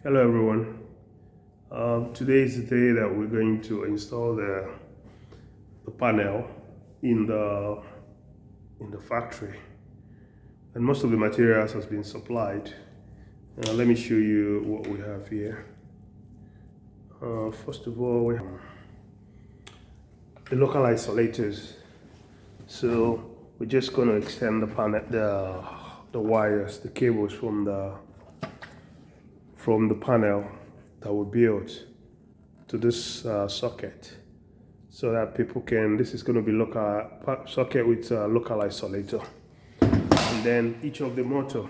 Hello everyone. Today is the day that we're going to install the panel in the factory, and most of the materials has been supplied. Let me show you what we have here. First of all, we have the local isolators. So we're just going to extend the panel, the wires, the cables from the panel that we built to this socket, so that people can, this is going to be local socket with local isolator, and then each of the motor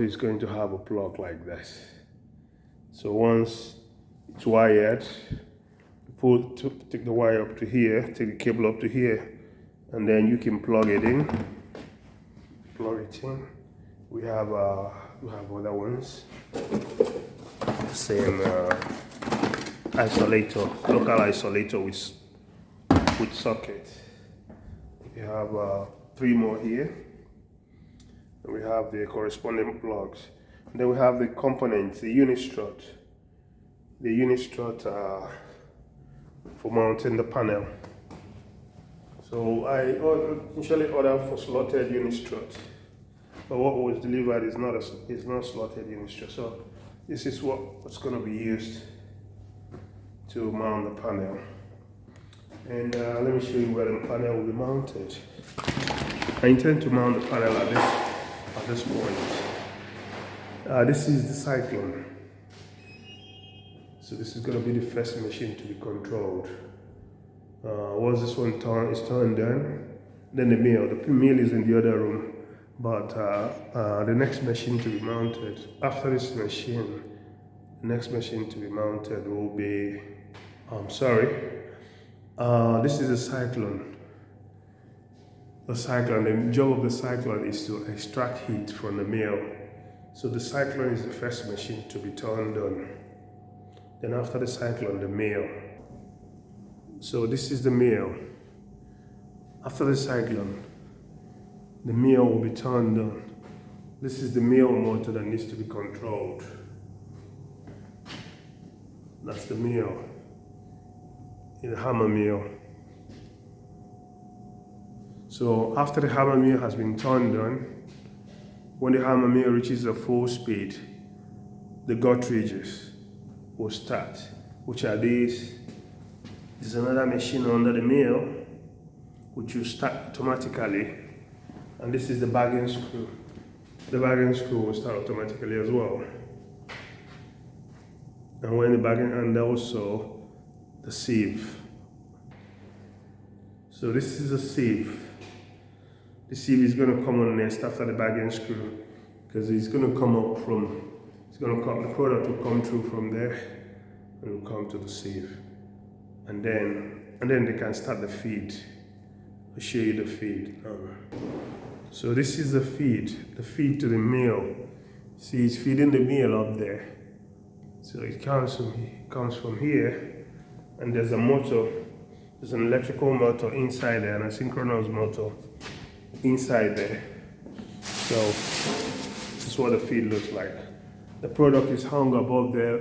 is going to have a plug like this. So once it's wired, take the wire up to here, take the cable up to here, and then you can plug it in. We have other ones, same isolator, local isolator with socket. We have 3 more here, and we have the corresponding plugs. And then we have the components, the unit strut for mounting the panel. So I initially ordered for slotted unit strut, but what was delivered is not slotted unit strut. So this is what's going to be used to mount the panel. And let me show you where the panel will be mounted. I intend to mount the panel at this point. This is the cyclone. So this is going to be the first machine to be controlled. Once this one is turned on, then the mill is in the other room. But the next machine to be mounted, after this machine, the next machine to be mounted will be, this is a cyclone. The job of the cyclone is to extract heat from the mill. So the cyclone is the first machine to be turned on. Then after the cyclone, the mill. So this is the mill. After the cyclone, the mill will be turned on. This is the mill motor that needs to be controlled. That's the mill, in the hammer mill. So after the hammer mill has been turned on, when the hammer mill reaches a full speed, the cartridges will start, which are these. There's another machine under the mill, which will start automatically. And this is the bagging screw. The bagging screw will start automatically as well. And when the bagging, and also the sieve. So this is a sieve. The sieve is going to come on next after the bagging screw, because it's going to come up from, the product will come through from there and will come to the sieve. And then they can start the feed. I'll show you the feed. So this is the feed to the mill. See, it's feeding the mill up there. So it comes from here, and there's a motor. There's an electrical motor inside there and a synchronous motor inside there. So this is what the feed looks like. The product is hung above there.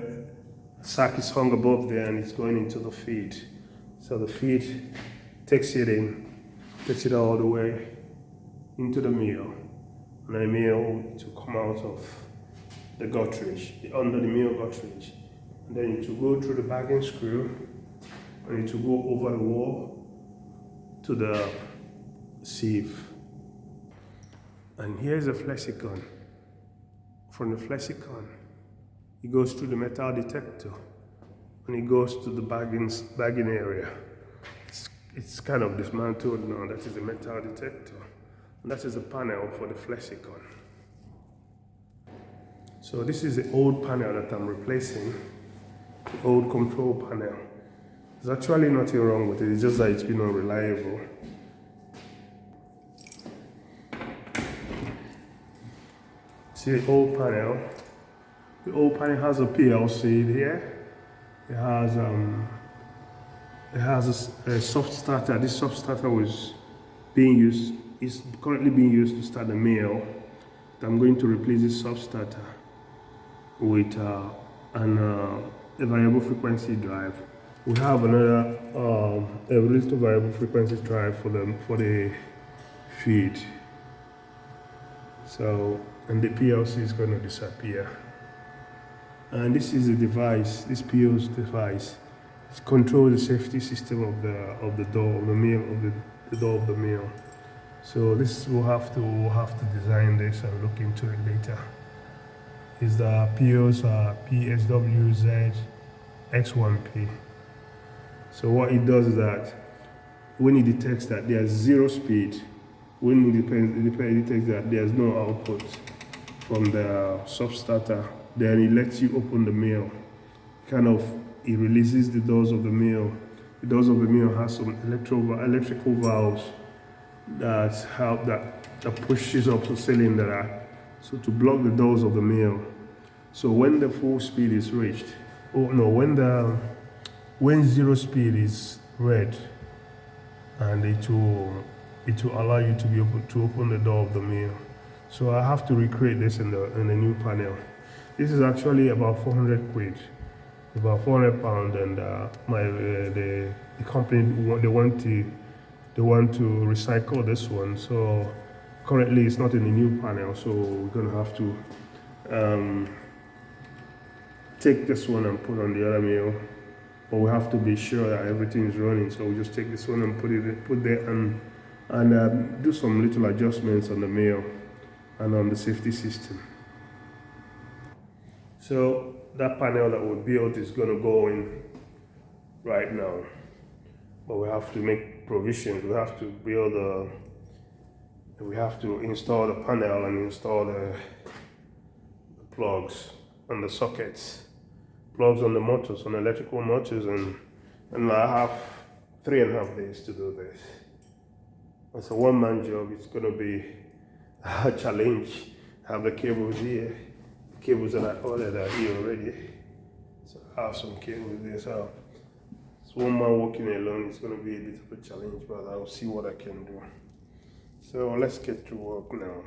The sack is hung above there, and it's going into the feed. So the feed takes it all the way into the mill, and the mill to come out of the cartridge, under the mill cartridge, and then it will go through the bagging screw, and it will go over the wall to the sieve. And here's a flexicon. From the flexicon, it goes through the metal detector, and it goes to the bagging area. It's kind of dismantled now. That is the metal detector. And that is a panel for the flexicon. So this is the old panel that I'm replacing, the old control panel. There's actually nothing wrong with it, it's just that it's been unreliable. See the old panel? The old panel has a PLC here. It has a soft starter. This soft starter is currently being used to start the mill. I'm going to replace this soft starter. with a variable frequency drive. We have another a relative variable frequency drive for the feed. So, and the PLC is going to disappear. And this is the device, this PO's device. It controls the safety system of the door of the mill, the door of the mill. So this we'll have to design this and look into it later. Is the PO's PSWZ X1P. So what it does is that when it detects that there's zero speed, when it detects that there's no output from the substarter, then it lets you open the mill. It releases the doors of the mill. The doors of the mill has some electrical valves that pushes up the cylinder so to block the doors of the mill. So when the full speed is reached, when zero speed is read, and it will allow you to be able to open the door of the mill. So I have to recreate this in the new panel. This is actually about 400 quid, about 400 pounds, and the company they want to recycle this one. So currently it's not in the new panel, so we're gonna have to take this one and put on the other mill. But we have to be sure that everything is running. So we just take this one and put there and do some little adjustments on the mill and on the safety system. So that panel that we built is going to go in right now, but we have to make provisions. We have to install the panel and install the plugs and the sockets, plugs on the motors, on electrical motors, and I have 3.5 days to do this. It's a one-man job. It's going to be a challenge. I have the cables here. The cables that I ordered are here already. So I have some cables there. So it's one man working alone. It's going to be a bit of a challenge, but I'll see what I can do. So let's get to work now.